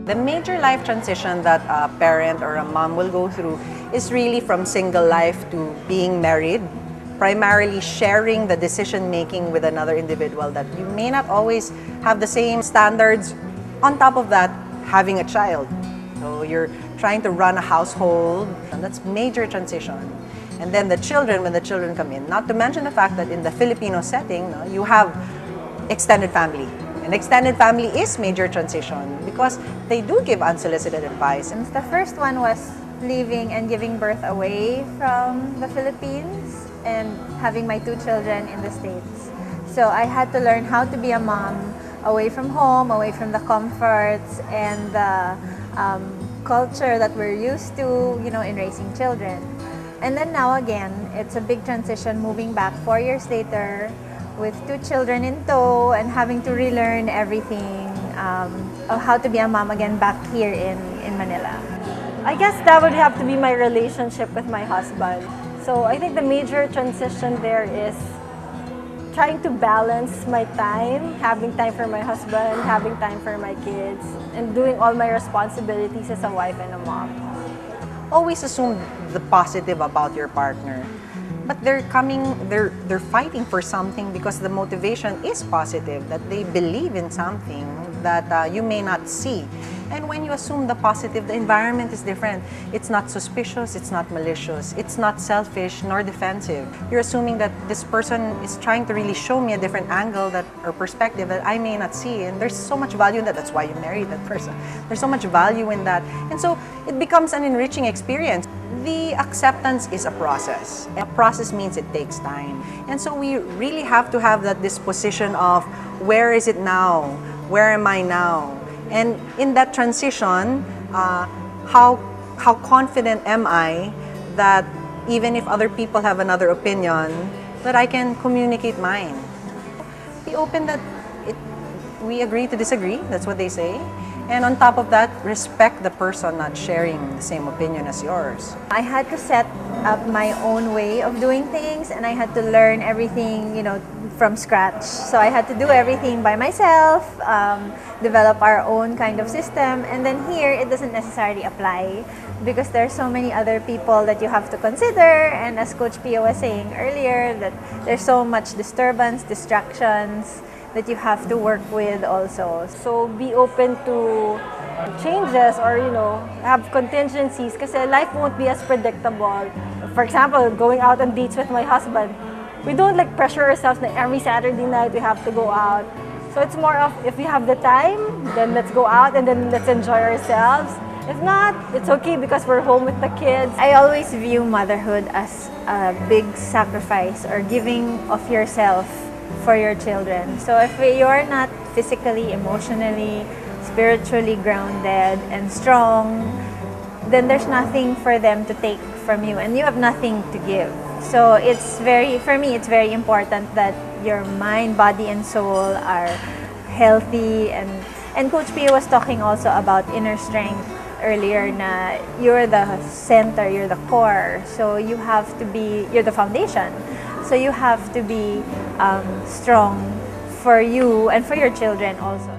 The major life transition that a parent or a mom will go through is really from single life to being married, primarily sharing the decision-making with another individual that you may not always have the same standards. On top of that, having a child. So you're trying to run a household, and that's major transition. And then the children, when the children come in, not to mention the fact that in the Filipino setting, no, you have extended family. And extended family is major transition because they do give unsolicited advice. And the first one was leaving and giving birth away from the Philippines and having my 2 children in the States. So I had to learn how to be a mom away from home, away from the comforts and the culture that we're used to, you know, in raising children. And then now again, it's a big transition moving back 4 years later with 2 children in tow and having to relearn everything of how to be a mom again back here in Manila. I guess that would have to be my relationship with my husband. So I think the major transition there is trying to balance my time, having time for my husband, having time for my kids, and doing all my responsibilities as a wife and a mom. Always assume the positive about your partner. But they're fighting for something because the motivation is positive, that they believe in something that you may not see. And when you assume the positive, the environment is different. It's not suspicious, it's not malicious, it's not selfish nor defensive. You're assuming that this person is trying to really show me a different angle or perspective that I may not see. And there's so much value in that. That's why you married that person. There's so much value in that. And so it becomes an enriching experience. The acceptance is a process. A process means it takes time. And so we really have to have that disposition of where is it now? Where am I now? And in that transition, how confident am I that even if other people have another opinion, that I can communicate mine? Be open that we agree to disagree, that's what they say. And on top of that, respect the person not sharing the same opinion as yours. I had to set up my own way of doing things and I had to learn everything, you know, from scratch. So I had to do everything by myself, develop our own kind of system, and then here it doesn't necessarily apply because there's so many other people that you have to consider, and as Coach Pia was saying earlier, that there's so much disturbance, distractions that you have to work with also. So be open to changes or, you know, have contingencies kasi life won't be as predictable. For example, going out on dates with my husband, we don't like pressure ourselves that every Saturday night we have to go out. So it's more of if we have the time, then let's go out and then let's enjoy ourselves. If not, it's okay because we're home with the kids. I always view motherhood as a big sacrifice or giving of yourself for your children. So if you're not physically, emotionally, spiritually grounded and strong, then there's nothing for them to take from you and you have nothing to give. So for me, it's very important that your mind, body, and soul are healthy. And Coach Pia was talking also about inner strength earlier na you're the center, you're the core. So you have to be, you're the foundation. So you have to be strong for you and for your children also.